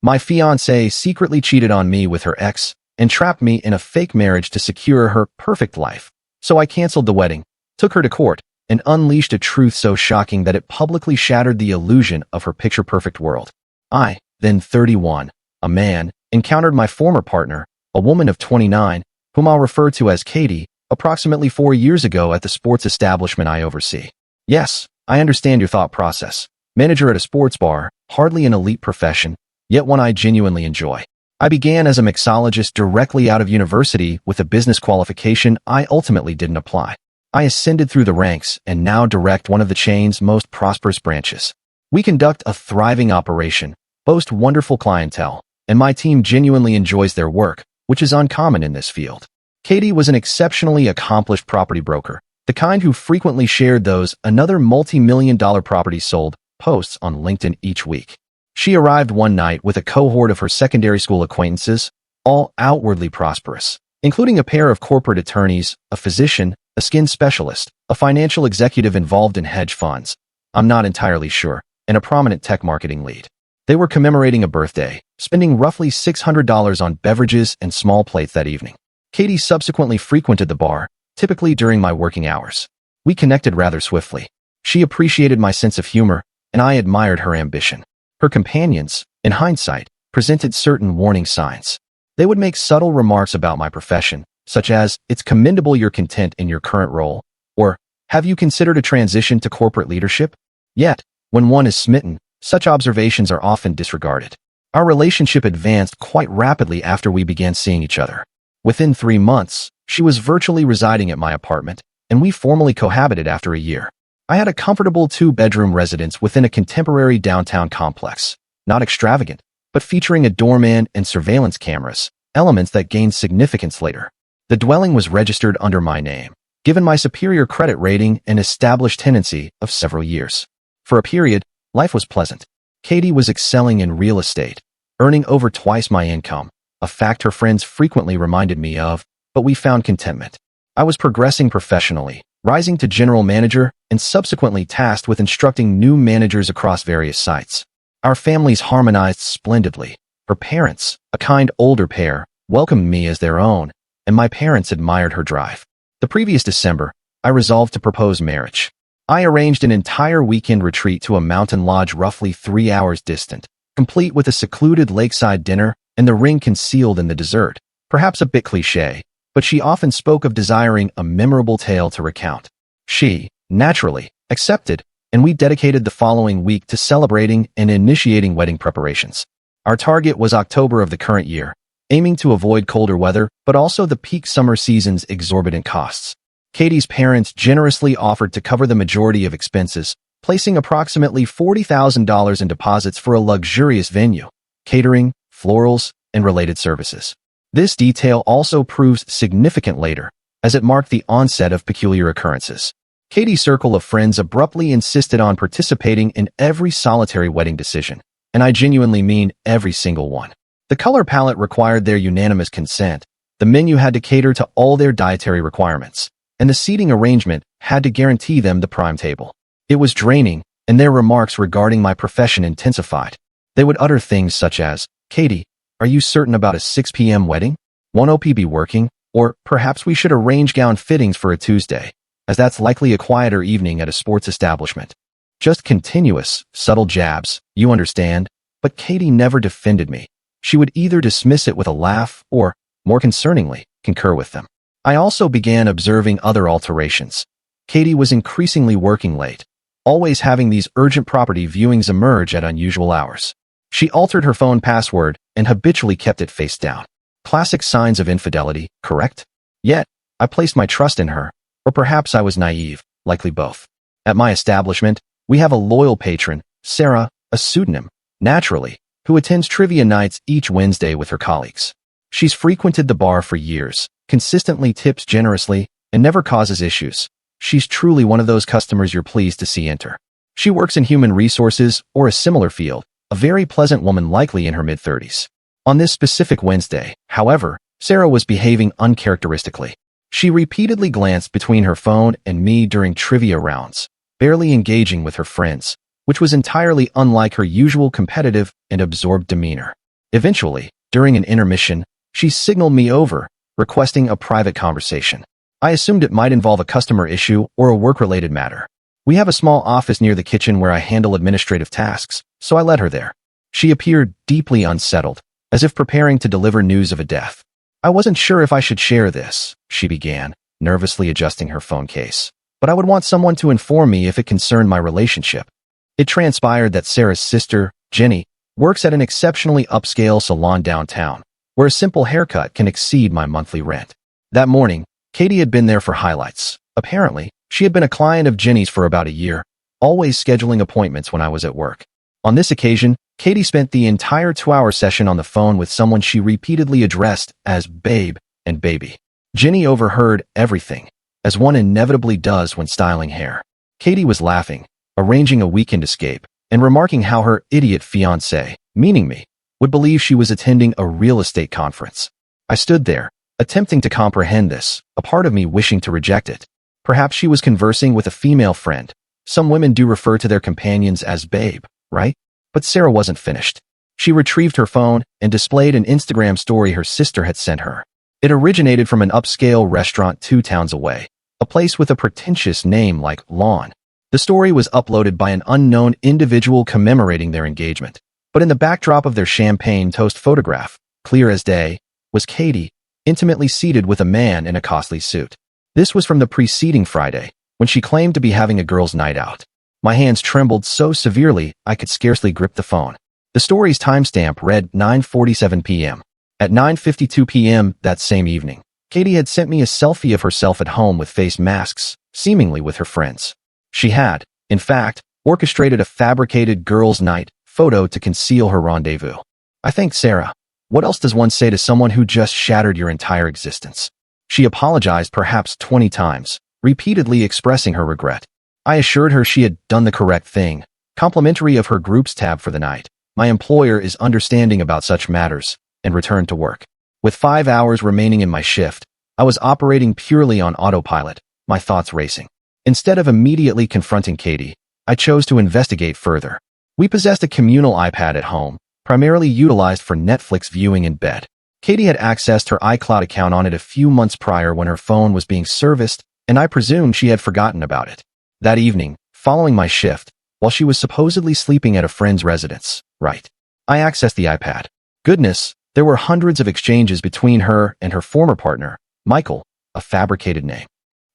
My fiancée secretly cheated on me with her ex and trapped me in a fake marriage to secure her perfect life. So I canceled the wedding, took her to court, and unleashed a truth so shocking that it publicly shattered the illusion of her picture-perfect world. I, then 31, a man, encountered my former partner, a woman of 29, whom I'll refer to as Katie, approximately 4 years ago at the sports establishment I oversee. Yes, I understand your thought process. Manager at a sports bar, hardly an elite profession, yet one I genuinely enjoy. I began as a mixologist directly out of university with a business qualification I ultimately didn't apply. I ascended through the ranks and now direct one of the chain's most prosperous branches. We conduct a thriving operation, boast wonderful clientele, and my team genuinely enjoys their work, which is uncommon in this field. Katie was an exceptionally accomplished property broker, the kind who frequently shared those another multi-million-dollar property sold posts on LinkedIn each week. She arrived one night with a cohort of her secondary school acquaintances, all outwardly prosperous, including a pair of corporate attorneys, a physician, a skin specialist, a financial executive involved in hedge funds, I'm not entirely sure, and a prominent tech marketing lead. They were commemorating a birthday, spending roughly $600 on beverages and small plates that evening. Katie subsequently frequented the bar, typically during my working hours. We connected rather swiftly. She appreciated my sense of humor, and I admired her ambition. Her companions, in hindsight, presented certain warning signs. They would make subtle remarks about my profession, such as, "It's commendable you're content in your current role," or, "Have you considered a transition to corporate leadership?" Yet, when one is smitten, such observations are often disregarded. Our relationship advanced quite rapidly after we began seeing each other. Within 3 months, she was virtually residing at my apartment, and we formally cohabited after a year. I had a comfortable 2-bedroom residence within a contemporary downtown complex, not extravagant, but featuring a doorman and surveillance cameras, elements that gained significance later. The dwelling was registered under my name, given my superior credit rating and established tenancy of several years. For a period, life was pleasant. Katie was excelling in real estate, earning over twice my income, a fact her friends frequently reminded me of, but we found contentment. I was progressing professionally, rising to general manager and subsequently tasked with instructing new managers across various sites. Our families harmonized splendidly. Her parents, a kind older pair, welcomed me as their own, and my parents admired her drive. The previous December, I resolved to propose marriage. I arranged an entire weekend retreat to a mountain lodge roughly 3 hours distant, complete with a secluded lakeside dinner and the ring concealed in the dessert. Perhaps a bit cliché, but she often spoke of desiring a memorable tale to recount. She, naturally, accepted, and we dedicated the following week to celebrating and initiating wedding preparations. Our target was October of the current year, aiming to avoid colder weather, but also the peak summer season's exorbitant costs. Katie's parents generously offered to cover the majority of expenses, placing approximately $40,000 in deposits for a luxurious venue, catering, florals, and related services. This detail also proves significant later, as it marked the onset of peculiar occurrences. Katie's circle of friends abruptly insisted on participating in every solitary wedding decision, and I genuinely mean every single one. The color palette required their unanimous consent, the menu had to cater to all their dietary requirements, and the seating arrangement had to guarantee them the prime table. It was draining, and their remarks regarding my profession intensified. They would utter things such as, "Katie, are you certain about a 6 p.m. wedding? Won't OP be working? Or perhaps we should arrange gown fittings for a Tuesday, as that's likely a quieter evening at a sports establishment." Just continuous, subtle jabs, you understand, but Katie never defended me. She would either dismiss it with a laugh or, more concerningly, concur with them. I also began observing other alterations. Katie was increasingly working late, always having these urgent property viewings emerge at unusual hours. She altered her phone password and habitually kept it face down. Classic signs of infidelity, correct? Yet, I placed my trust in her, or perhaps I was naive, likely both. At my establishment, we have a loyal patron, Sarah, a pseudonym, naturally, who attends trivia nights each Wednesday with her colleagues. She's frequented the bar for years, consistently tips generously, and never causes issues. She's truly one of those customers you're pleased to see enter. She works in human resources or a similar field, a very pleasant woman likely in her mid-30s. On this specific Wednesday, however, Sarah was behaving uncharacteristically. She repeatedly glanced between her phone and me during trivia rounds, barely engaging with her friends, which was entirely unlike her usual competitive and absorbed demeanor. Eventually, during an intermission, she signaled me over, requesting a private conversation. I assumed it might involve a customer issue or a work-related matter. We have a small office near the kitchen where I handle administrative tasks, so I led her there. She appeared deeply unsettled, as if preparing to deliver news of a death. I wasn't sure if I should share this, she began, nervously adjusting her phone case. But I would want someone to inform me if it concerned my relationship. It transpired that Sarah's sister, Jenny, works at an exceptionally upscale salon downtown, where a simple haircut can exceed my monthly rent. That morning, Katie had been there for highlights. Apparently, she had been a client of Jenny's for about a year, always scheduling appointments when I was at work. On this occasion, Katie spent the entire 2-hour session on the phone with someone she repeatedly addressed as babe and baby. Jenny overheard everything, as one inevitably does when styling hair. Katie was laughing, arranging a weekend escape, and remarking how her idiot fiancé, meaning me, would believe she was attending a real estate conference. I stood there, attempting to comprehend this, a part of me wishing to reject it. Perhaps she was conversing with a female friend. Some women do refer to their companions as babe, right? But Sarah wasn't finished. She retrieved her phone and displayed an Instagram story her sister had sent her. It originated from an upscale restaurant 2 towns away, a place with a pretentious name like Lawn. The story was uploaded by an unknown individual commemorating their engagement. But in the backdrop of their champagne toast photograph, clear as day, was Katie, intimately seated with a man in a costly suit. This was from the preceding Friday, when she claimed to be having a girls' night out. My hands trembled so severely I could scarcely grip the phone. The story's timestamp read 9:47 p.m. At 9:52 p.m. that same evening, Katie had sent me a selfie of herself at home with face masks, seemingly with her friends. She had, in fact, orchestrated a fabricated girls' night photo to conceal her rendezvous. I thanked Sarah. What else does one say to someone who just shattered your entire existence? She apologized perhaps 20 times, repeatedly expressing her regret. I assured her she had done the correct thing, complimentary of her groups tab for the night. My employer is understanding about such matters, and returned to work. With 5 hours remaining in my shift, I was operating purely on autopilot, my thoughts racing. Instead of immediately confronting Katie, I chose to investigate further. We possessed a communal iPad at home, primarily utilized for Netflix viewing in bed. Katie had accessed her iCloud account on it a few months prior when her phone was being serviced, and I presumed she had forgotten about it. That evening, following my shift, while she was supposedly sleeping at a friend's residence, I accessed the iPad. Goodness, there were hundreds of exchanges between her and her former partner, Michael, a fabricated name.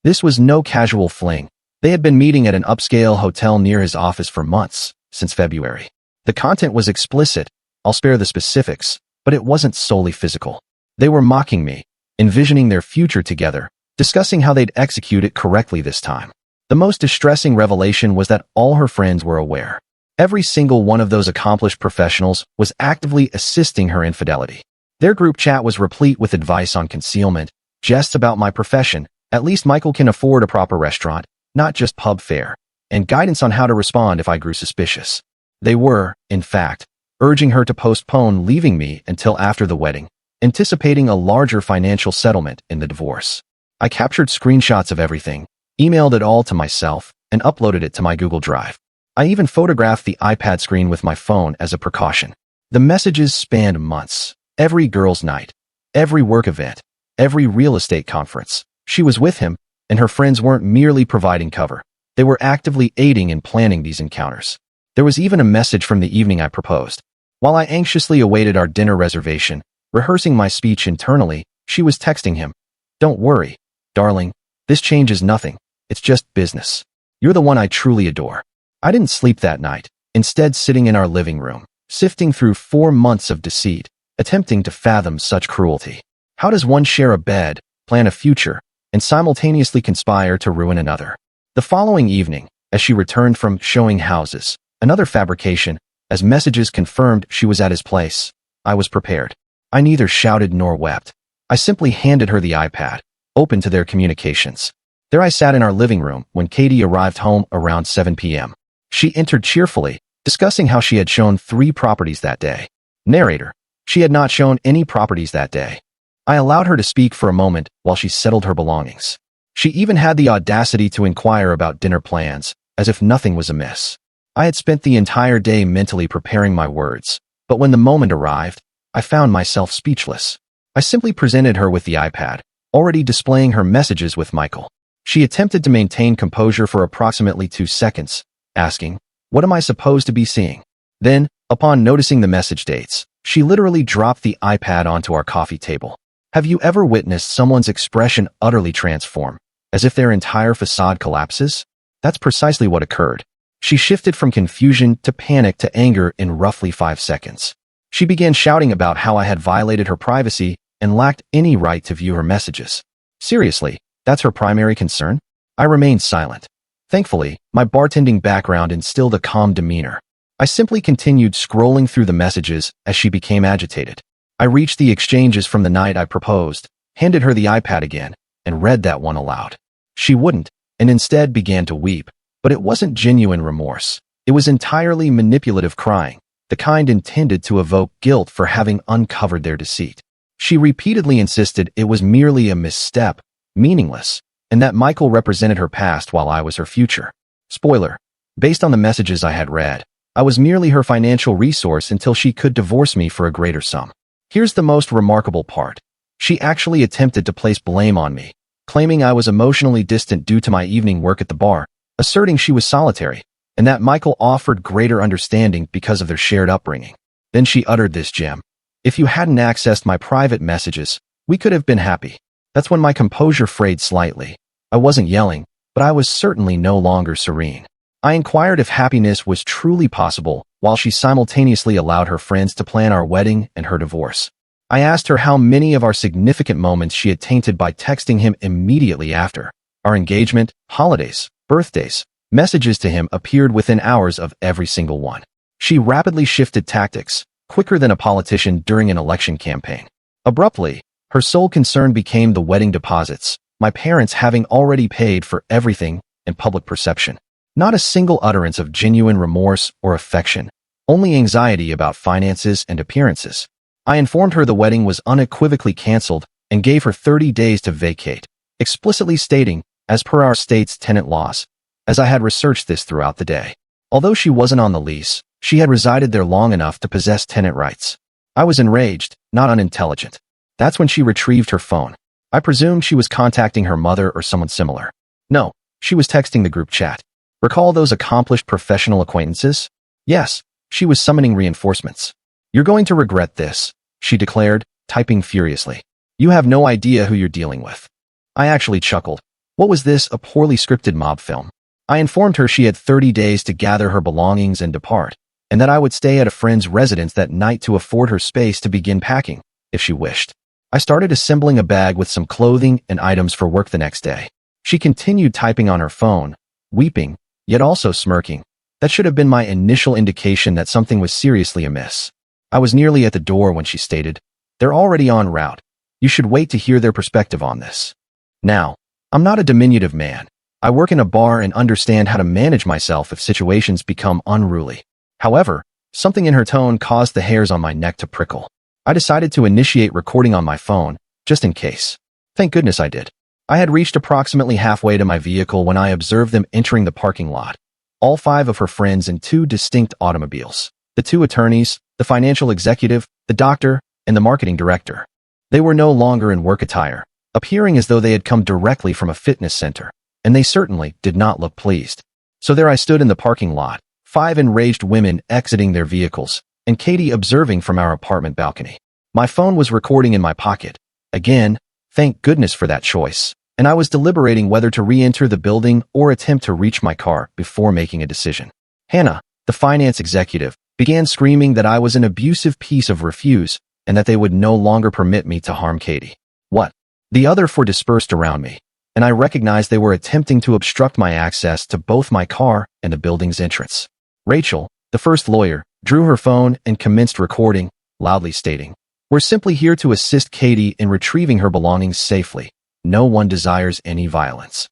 This was no casual fling. They had been meeting at an upscale hotel near his office for months, since February. The content was explicit. I'll spare the specifics, but it wasn't solely physical. They were mocking me, envisioning their future together, discussing how they'd execute it correctly this time. The most distressing revelation was that all her friends were aware. Every single one of those accomplished professionals was actively assisting her infidelity. Their group chat was replete with advice on concealment, jests about my profession, at least Michael can afford a proper restaurant, not just pub fare, and guidance on how to respond if I grew suspicious. They were, in fact, urging her to postpone leaving me until after the wedding, anticipating a larger financial settlement in the divorce. I captured screenshots of everything, emailed it all to myself, and uploaded it to my Google Drive. I even photographed the iPad screen with my phone as a precaution. The messages spanned months. Every girls' night, every work event, every real estate conference. She was with him, and her friends weren't merely providing cover. They were actively aiding in planning these encounters. There was even a message from the evening I proposed. While I anxiously awaited our dinner reservation, rehearsing my speech internally, she was texting him. "Don't worry, darling. This changes nothing. It's just business. You're the one I truly adore." I didn't sleep that night, instead sitting in our living room, sifting through 4 months of deceit, attempting to fathom such cruelty. How does one share a bed, plan a future, and simultaneously conspire to ruin another? The following evening, as she returned from showing houses, another fabrication, as messages confirmed she was at his place, I was prepared. I neither shouted nor wept. I simply handed her the iPad, open to their communications. There I sat in our living room when Katie arrived home around 7 p.m. She entered cheerfully, discussing how she had shown 3 properties that day. Narrator: she had not shown any properties that day. I allowed her to speak for a moment while she settled her belongings. She even had the audacity to inquire about dinner plans, as if nothing was amiss. I had spent the entire day mentally preparing my words, but when the moment arrived, I found myself speechless. I simply presented her with the iPad, already displaying her messages with Michael. She attempted to maintain composure for approximately 2 seconds, asking, "What am I supposed to be seeing?" Then, upon noticing the message dates, she literally dropped the iPad onto our coffee table. Have you ever witnessed someone's expression utterly transform, as if their entire facade collapses? That's precisely what occurred. She shifted from confusion to panic to anger in roughly 5 seconds. She began shouting about how I had violated her privacy and lacked any right to view her messages. Seriously, that's her primary concern? I remained silent. Thankfully, my bartending background instilled a calm demeanor. I simply continued scrolling through the messages as she became agitated. I reached the exchanges from the night I proposed, handed her the iPad again, and read that one aloud. She wouldn't, and instead began to weep, but it wasn't genuine remorse. It was entirely manipulative crying, the kind intended to evoke guilt for having uncovered their deceit. She repeatedly insisted it was merely a misstep, meaningless, and that Michael represented her past while I was her future. Spoiler: based on the messages I had read, I was merely her financial resource until she could divorce me for a greater sum. Here's the most remarkable part. She actually attempted to place blame on me, claiming I was emotionally distant due to my evening work at the bar, asserting she was solitary, and that Michael offered greater understanding because of their shared upbringing. Then she uttered this gem: "If you hadn't accessed my private messages, we could have been happy." That's when my composure frayed slightly. I wasn't yelling, but I was certainly no longer serene. I inquired if happiness was truly possible, while she simultaneously allowed her friends to plan our wedding and her divorce. I asked her how many of our significant moments she had tainted by texting him immediately after. Our engagement, holidays, birthdays, messages to him appeared within hours of every single one. She rapidly shifted tactics, quicker than a politician during an election campaign. Abruptly, her sole concern became the wedding deposits, my parents having already paid for everything, and public perception. Not a single utterance of genuine remorse or affection, only anxiety about finances and appearances. I informed her the wedding was unequivocally canceled and gave her 30 days to vacate, explicitly stating, as per our state's tenant laws, as I had researched this throughout the day. Although she wasn't on the lease, she had resided there long enough to possess tenant rights. I was enraged, not unintelligent. That's when she retrieved her phone. I presumed she was contacting her mother or someone similar. No, she was texting the group chat. Recall those accomplished professional acquaintances? Yes, she was summoning reinforcements. "You're going to regret this," she declared, typing furiously. "You have no idea who you're dealing with." I actually chuckled. What was this, a poorly scripted mob film? I informed her she had 30 days to gather her belongings and depart, and that I would stay at a friend's residence that night to afford her space to begin packing, if she wished. I started assembling a bag with some clothing and items for work the next day. She continued typing on her phone, weeping, yet also smirking. That should have been my initial indication that something was seriously amiss. I was nearly at the door when she stated, "They're already en route. You should wait to hear their perspective on this." Now, I'm not a diminutive man. I work in a bar and understand how to manage myself if situations become unruly. However, something in her tone caused the hairs on my neck to prickle. I decided to initiate recording on my phone, just in case. Thank goodness I did. I had reached approximately halfway to my vehicle when I observed them entering the parking lot. All 5 of her friends in 2 distinct automobiles. The 2 attorneys, the financial executive, the doctor, and the marketing director. They were no longer in work attire, appearing as though they had come directly from a fitness center, and they certainly did not look pleased. So there I stood in the parking lot, 5 enraged women exiting their vehicles, and Katie observing from our apartment balcony. My phone was recording in my pocket. Again, thank goodness for that choice, and I was deliberating whether to re-enter the building or attempt to reach my car before making a decision. Hannah, the finance executive, began screaming that I was an abusive piece of refuse and that they would no longer permit me to harm Katie. What? The other 4 dispersed around me, and I recognized they were attempting to obstruct my access to both my car and the building's entrance. Rachel, the first lawyer, drew her phone and commenced recording, loudly stating, "We're simply here to assist Katie in retrieving her belongings safely. No one desires any violence."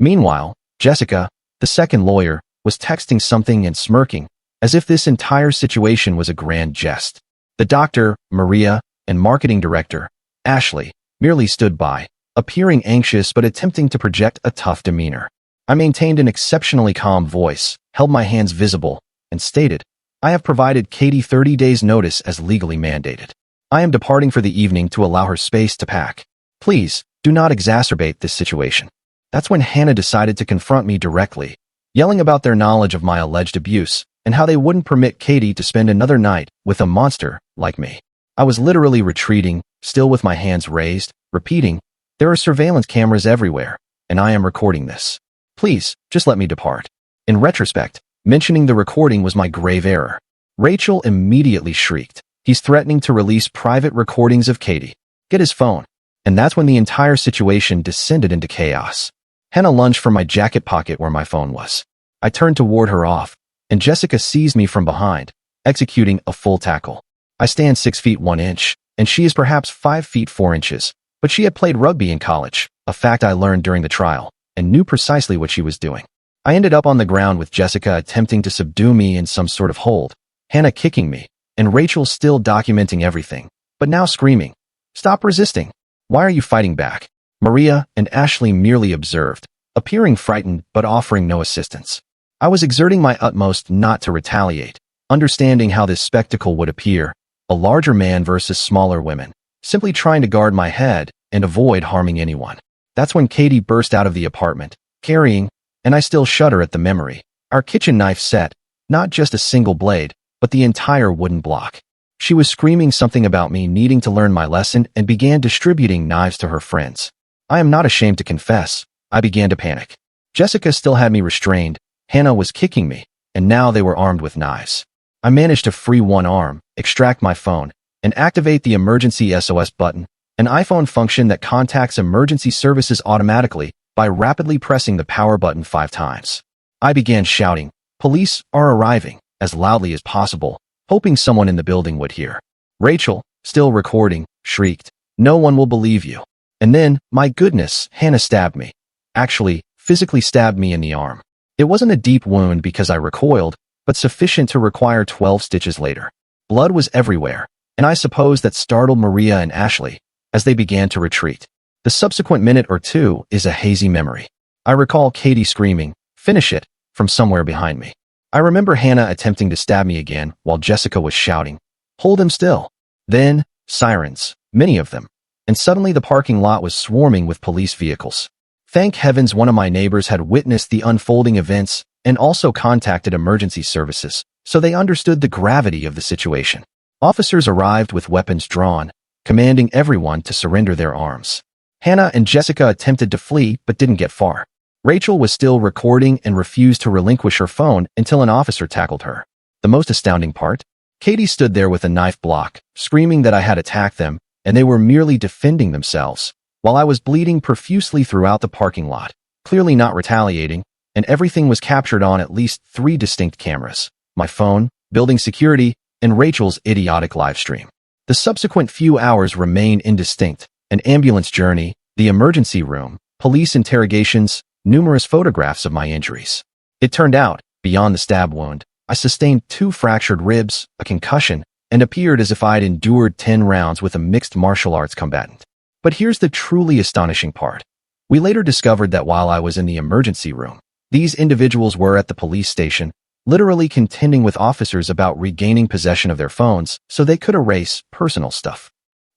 Meanwhile, Jessica, the second lawyer, was texting something and smirking, as if this entire situation was a grand jest. The doctor, Maria, and marketing director, Ashley, merely stood by, appearing anxious but attempting to project a tough demeanor. I maintained an exceptionally calm voice, held my hands visible, and stated, "I have provided Katie 30 days' notice as legally mandated. I am departing for the evening to allow her space to pack. Please, do not exacerbate this situation. That's when Hannah decided to confront me directly, yelling about their knowledge of my alleged abuse and how they wouldn't permit Katie to spend another night with a monster like me. I was literally retreating, still with my hands raised, repeating, "There are surveillance cameras everywhere, and I am recording this. Please, just let me depart." In retrospect, mentioning the recording was my grave error. Rachel immediately shrieked, "He's threatening to release private recordings of Katie. Get his phone." And that's when the entire situation descended into chaos. Hannah lunged for my jacket pocket where my phone was. I turned to ward her off, and Jessica seized me from behind, executing a full tackle. I stand 6 feet 1 inch, and she is perhaps 5 feet 4 inches, but she had played rugby in college, a fact I learned during the trial, and knew precisely what she was doing. I ended up on the ground with Jessica attempting to subdue me in some sort of hold, Hannah kicking me, and Rachel still documenting everything, but now screaming, "Stop resisting! Why are you fighting back?" Maria and Ashley merely observed, appearing frightened but offering no assistance. I was exerting my utmost not to retaliate, understanding how this spectacle would appear, a larger man versus smaller women, simply trying to guard my head and avoid harming anyone. That's when Katie burst out of the apartment, carrying, and I still shudder at the memory, our kitchen knife set, not just a single blade, but the entire wooden block. She was screaming something about me needing to learn my lesson and began distributing knives to her friends. I am not ashamed to confess, I began to panic. Jessica still had me restrained, Hannah was kicking me, and now they were armed with knives. I managed to free one arm, extract my phone, and activate the emergency SOS button, an iPhone function that contacts emergency services automatically by rapidly pressing the power button 5 times. I began shouting, "Police are arriving," as loudly as possible, hoping someone in the building would hear. Rachel, still recording, shrieked, "No one will believe you." And then, my goodness, Hannah stabbed me. Actually, physically stabbed me in the arm. It wasn't a deep wound because I recoiled, but sufficient to require 12 stitches later. Blood was everywhere, and I suppose that startled Maria and Ashley as they began to retreat. The subsequent minute or two is a hazy memory. I recall Katie screaming, "Finish it," from somewhere behind me. I remember Hannah attempting to stab me again while Jessica was shouting, "Hold him still." Then, sirens, many of them, and suddenly the parking lot was swarming with police vehicles. Thank heavens one of my neighbors had witnessed the unfolding events and also contacted emergency services, so they understood the gravity of the situation. Officers arrived with weapons drawn, commanding everyone to surrender their arms. Hannah and Jessica attempted to flee but didn't get far. Rachel was still recording and refused to relinquish her phone until an officer tackled her. The most astounding part? Katie stood there with a knife block, screaming that I had attacked them, and they were merely defending themselves, while I was bleeding profusely throughout the parking lot, clearly not retaliating, and everything was captured on at least 3 distinct cameras: my phone, building security, and Rachel's idiotic livestream. The subsequent few hours remain indistinct: an ambulance journey, the emergency room, police interrogations, numerous photographs of my injuries. It turned out, beyond the stab wound, I sustained 2 fractured ribs, a concussion, and appeared as if I'd endured 10 rounds with a mixed martial arts combatant. But here's the truly astonishing part. We later discovered that while I was in the emergency room, these individuals were at the police station, literally contending with officers about regaining possession of their phones so they could erase personal stuff.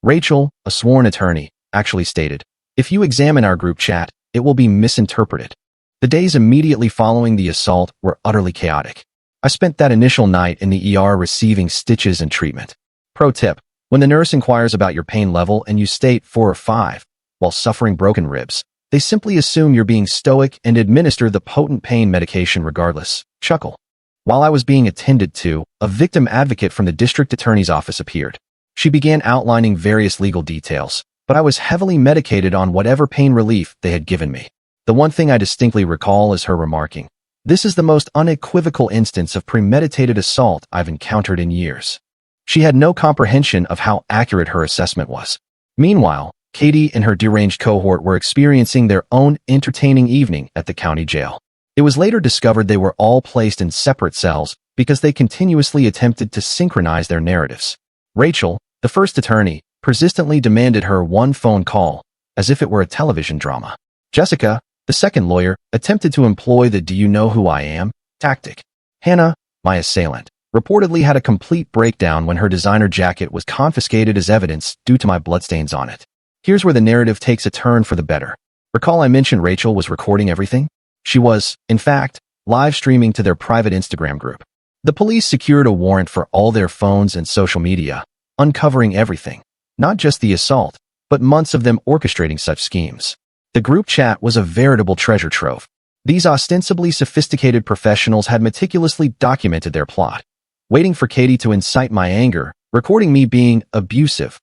Rachel, a sworn attorney, actually stated, "If you examine our group chat, it will be misinterpreted." The days immediately following the assault were utterly chaotic. I spent that initial night in the ER receiving stitches and treatment. Pro tip: when the nurse inquires about your pain level and you state 4 or 5, while suffering broken ribs, they simply assume you're being stoic and administer the potent pain medication regardless. Chuckle. While I was being attended to, a victim advocate from the district attorney's office appeared. She began outlining various legal details, but I was heavily medicated on whatever pain relief they had given me. The one thing I distinctly recall is her remarking, "This is the most unequivocal instance of premeditated assault I've encountered in years." She had no comprehension of how accurate her assessment was. Meanwhile, Katie and her deranged cohort were experiencing their own entertaining evening at the county jail. It was later discovered they were all placed in separate cells because they continuously attempted to synchronize their narratives. Rachel, the first attorney, persistently demanded her one phone call, as if it were a television drama. Jessica, the second lawyer, attempted to employ the "do you know who I am" tactic. Hannah, my assailant, reportedly had a complete breakdown when her designer jacket was confiscated as evidence due to my bloodstains on it. Here's where the narrative takes a turn for the better. Recall I mentioned Rachel was recording everything? She was, in fact, live streaming to their private Instagram group. The police secured a warrant for all their phones and social media, uncovering everything, not just the assault, but months of them orchestrating such schemes. The group chat was a veritable treasure trove. These ostensibly sophisticated professionals had meticulously documented their plot, waiting for Katie to incite my anger, recording me being abusive,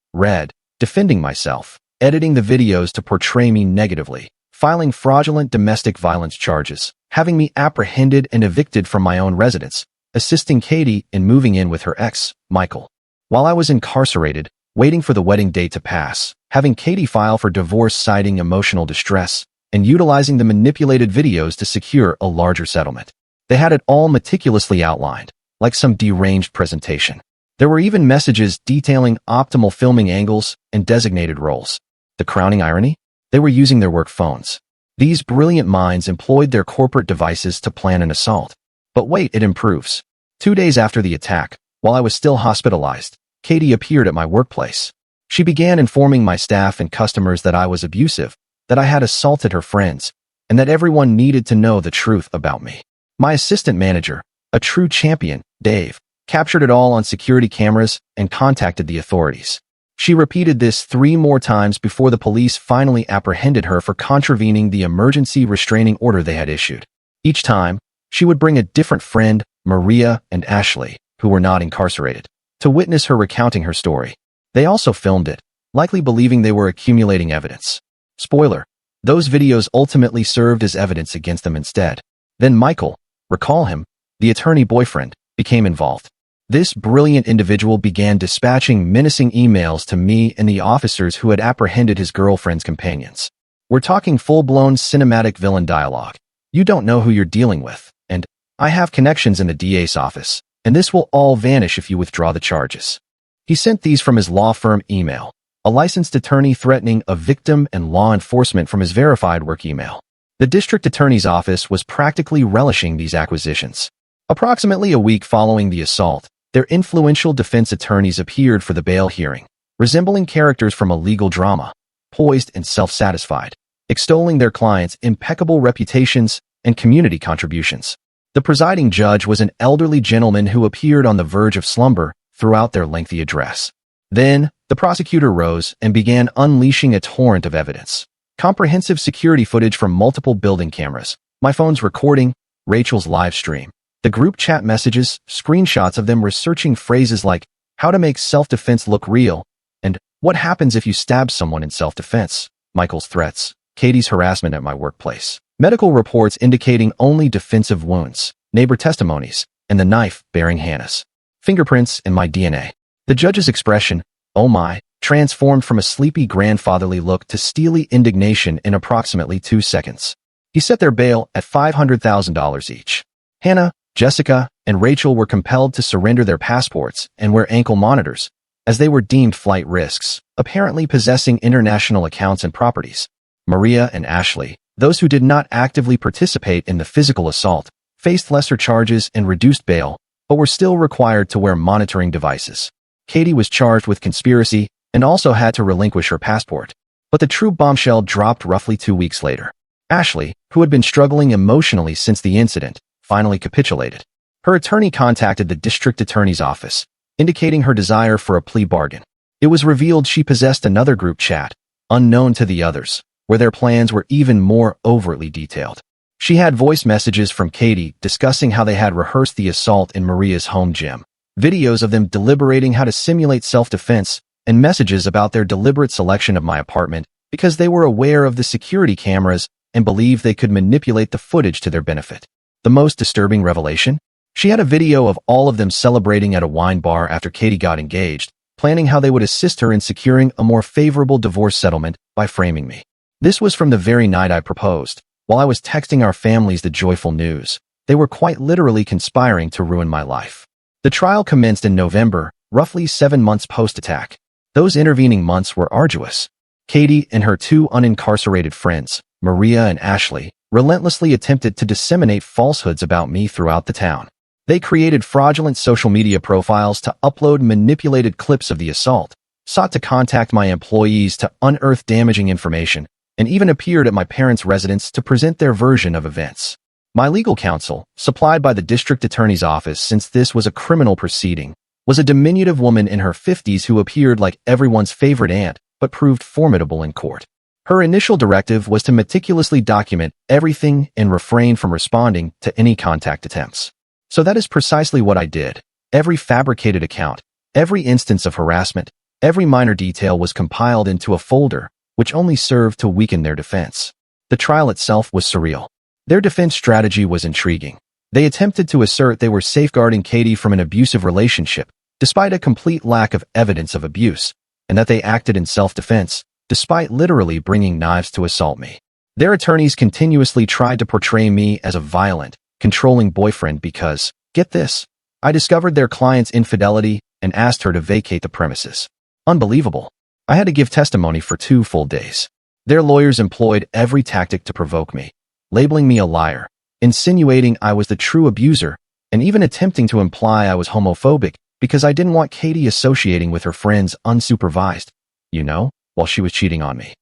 defending myself, editing the videos to portray me negatively, filing fraudulent domestic violence charges, having me apprehended and evicted from my own residence, assisting Katie in moving in with her ex, Michael. While I was incarcerated, waiting for the wedding date to pass, having Katie file for divorce citing emotional distress, and utilizing the manipulated videos to secure a larger settlement. They had it all meticulously outlined, like some deranged presentation. There were even messages detailing optimal filming angles and designated roles. The crowning irony? They were using their work phones. These brilliant minds employed their corporate devices to plan an assault. But wait, it improves. 2 days after the attack, while I was still hospitalized, Katie appeared at my workplace. She began informing my staff and customers that I was abusive, that I had assaulted her friends, and that everyone needed to know the truth about me. My assistant manager, a true champion, Dave, captured it all on security cameras and contacted the authorities. She repeated this 3 more times before the police finally apprehended her for contravening the emergency restraining order they had issued. Each time, she would bring a different friend, Maria and Ashley, who were not incarcerated, to witness her recounting her story. They also filmed it, likely believing they were accumulating evidence. Spoiler, those videos ultimately served as evidence against them instead. Then Michael, recall him, the attorney boyfriend, became involved. This brilliant individual began dispatching menacing emails to me and the officers who had apprehended his girlfriend's companions. We're talking full-blown cinematic villain dialogue. You don't know who you're dealing with, and I have connections in the DA's office, and this will all vanish if you withdraw the charges. He sent these from his law firm email, a licensed attorney threatening a victim and law enforcement from his verified work email. The district attorney's office was practically relishing these acquisitions. Approximately a week following the assault, their influential defense attorneys appeared for the bail hearing, resembling characters from a legal drama, poised and self-satisfied, extolling their clients' impeccable reputations and community contributions. The presiding judge was an elderly gentleman who appeared on the verge of slumber throughout their lengthy address. Then, the prosecutor rose and began unleashing a torrent of evidence. Comprehensive security footage from multiple building cameras, my phone's recording, Rachel's live stream, the group chat messages, screenshots of them researching phrases like, how to make self-defense look real, and what happens if you stab someone in self-defense, Michael's threats, Katie's harassment at my workplace, medical reports indicating only defensive wounds, neighbor testimonies, and the knife bearing Hannah's fingerprints and my DNA. The judge's expression, oh my, transformed from a sleepy grandfatherly look to steely indignation in approximately 2 seconds. He set their bail at $500,000 each. Hannah, Jessica, and Rachel were compelled to surrender their passports and wear ankle monitors, as they were deemed flight risks, apparently possessing international accounts and properties. Maria and Ashley, those who did not actively participate in the physical assault, faced lesser charges and reduced bail, but were still required to wear monitoring devices. Katie was charged with conspiracy and also had to relinquish her passport. But the true bombshell dropped roughly 2 weeks later. Ashley, who had been struggling emotionally since the incident, finally capitulated. Her attorney contacted the district attorney's office, indicating her desire for a plea bargain. It was revealed she possessed another group chat, unknown to the others, where their plans were even more overtly detailed. She had voice messages from Katie discussing how they had rehearsed the assault in Maria's home gym, videos of them deliberating how to simulate self-defense, and messages about their deliberate selection of my apartment because they were aware of the security cameras and believed they could manipulate the footage to their benefit. The most disturbing revelation? She had a video of all of them celebrating at a wine bar after Katie got engaged, planning how they would assist her in securing a more favorable divorce settlement by framing me. This was from the very night I proposed. While I was texting our families the joyful news, they were quite literally conspiring to ruin my life. The trial commenced in November, roughly 7 months post-attack. Those intervening months were arduous. Katie and her 2 unincarcerated friends, Maria and Ashley, relentlessly attempted to disseminate falsehoods about me throughout the town. They created fraudulent social media profiles to upload manipulated clips of the assault, sought to contact my employees to unearth damaging information, and even appeared at my parents' residence to present their version of events. My legal counsel, supplied by the district attorney's office since this was a criminal proceeding, was a diminutive woman in her 50s who appeared like everyone's favorite aunt, but proved formidable in court. Her initial directive was to meticulously document everything and refrain from responding to any contact attempts. So that is precisely what I did. Every fabricated account, every instance of harassment, every minor detail was compiled into a folder, which only served to weaken their defense. The trial itself was surreal. Their defense strategy was intriguing. They attempted to assert they were safeguarding Katie from an abusive relationship, despite a complete lack of evidence of abuse, and that they acted in self-defense, despite literally bringing knives to assault me. Their attorneys continuously tried to portray me as a violent, controlling boyfriend because, get this, I discovered their client's infidelity and asked her to vacate the premises. Unbelievable. I had to give testimony for 2 full days. Their lawyers employed every tactic to provoke me, labeling me a liar, insinuating I was the true abuser, and even attempting to imply I was homophobic because I didn't want Katie associating with her friends unsupervised, while she was cheating on me.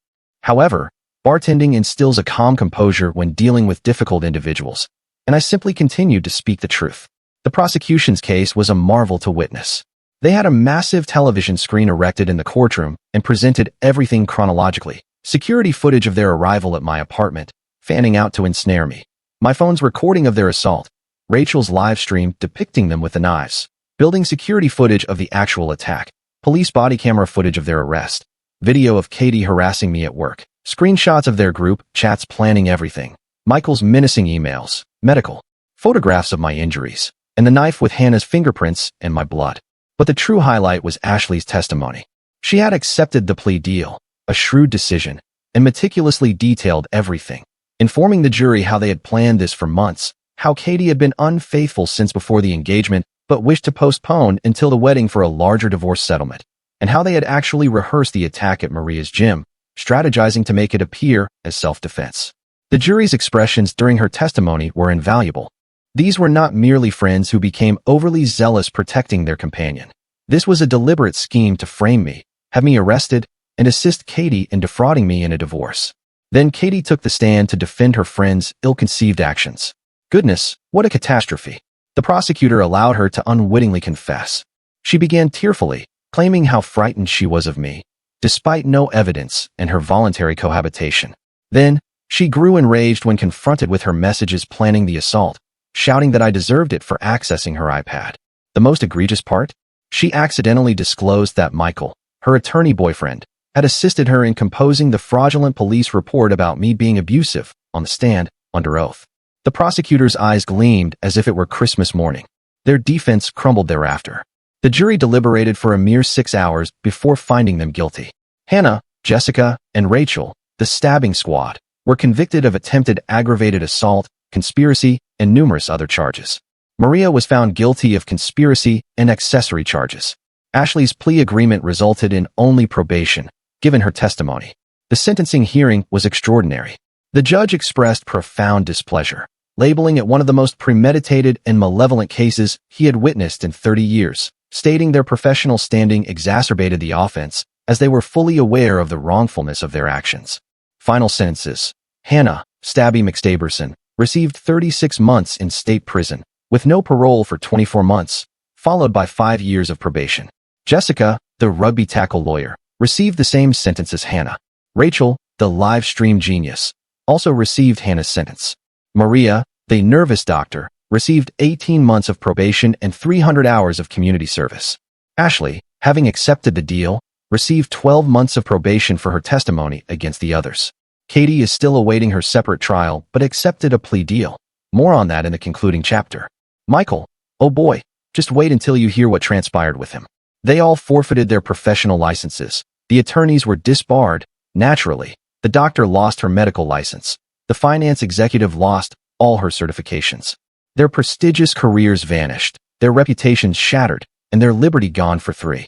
However, bartending instills a calm composure when dealing with difficult individuals, and I simply continued to speak the truth. The prosecution's case was a marvel to witness. They had a massive television screen erected in the courtroom and presented everything chronologically. Security footage of their arrival at my apartment, fanning out to ensnare me. My phone's recording of their assault. Rachel's live stream depicting them with the knives. Building security footage of the actual attack. Police body camera footage of their arrest. Video of Katie harassing me at work. Screenshots of their group chats planning everything. Michael's menacing emails. Medical. Photographs of my injuries. And the knife with Hannah's fingerprints and my blood. But the true highlight was Ashley's testimony. She had accepted the plea deal, a shrewd decision, and meticulously detailed everything, informing the jury how they had planned this for months, how Katie had been unfaithful since before the engagement but wished to postpone until the wedding for a larger divorce settlement, and how they had actually rehearsed the attack at Maria's gym, strategizing to make it appear as self-defense. The jury's expressions during her testimony were invaluable. These were not merely friends who became overly zealous protecting their companion. This was a deliberate scheme to frame me, have me arrested, and assist Katie in defrauding me in a divorce. Then Katie took the stand to defend her friend's ill-conceived actions. Goodness, what a catastrophe. The prosecutor allowed her to unwittingly confess. She began tearfully, claiming how frightened she was of me, despite no evidence and her voluntary cohabitation. Then, she grew enraged when confronted with her messages planning the assault, shouting that I deserved it for accessing her iPad. The most egregious part? She accidentally disclosed that Michael, her attorney boyfriend, had assisted her in composing the fraudulent police report about me being abusive, on the stand, under oath. The prosecutor's eyes gleamed as if it were Christmas morning. Their defense crumbled thereafter. The jury deliberated for a mere 6 hours before finding them guilty. Hannah, Jessica, and Rachel, the stabbing squad, were convicted of attempted aggravated assault, conspiracy, and numerous other charges. Maria was found guilty of conspiracy and accessory charges. Ashley's plea agreement resulted in only probation, given her testimony. The sentencing hearing was extraordinary. The judge expressed profound displeasure, labeling it one of the most premeditated and malevolent cases he had witnessed in 30 years, stating their professional standing exacerbated the offense, as they were fully aware of the wrongfulness of their actions. Final sentences. Hannah, Stabby McStaberson, received 36 months in state prison, with no parole for 24 months, followed by 5 years of probation. Jessica, the rugby tackle lawyer, received the same sentence as Hannah. Rachel, the live stream genius, also received Hannah's sentence. Maria, the nervous doctor, received 18 months of probation and 300 hours of community service. Ashley, having accepted the deal, received 12 months of probation for her testimony against the others. Katie is still awaiting her separate trial but accepted a plea deal. More on that in the concluding chapter. Michael, oh boy, just wait until you hear what transpired with him. They all forfeited their professional licenses. The attorneys were disbarred, naturally. The doctor lost her medical license. The finance executive lost all her certifications. Their prestigious careers vanished, their reputations shattered, and their liberty gone for free.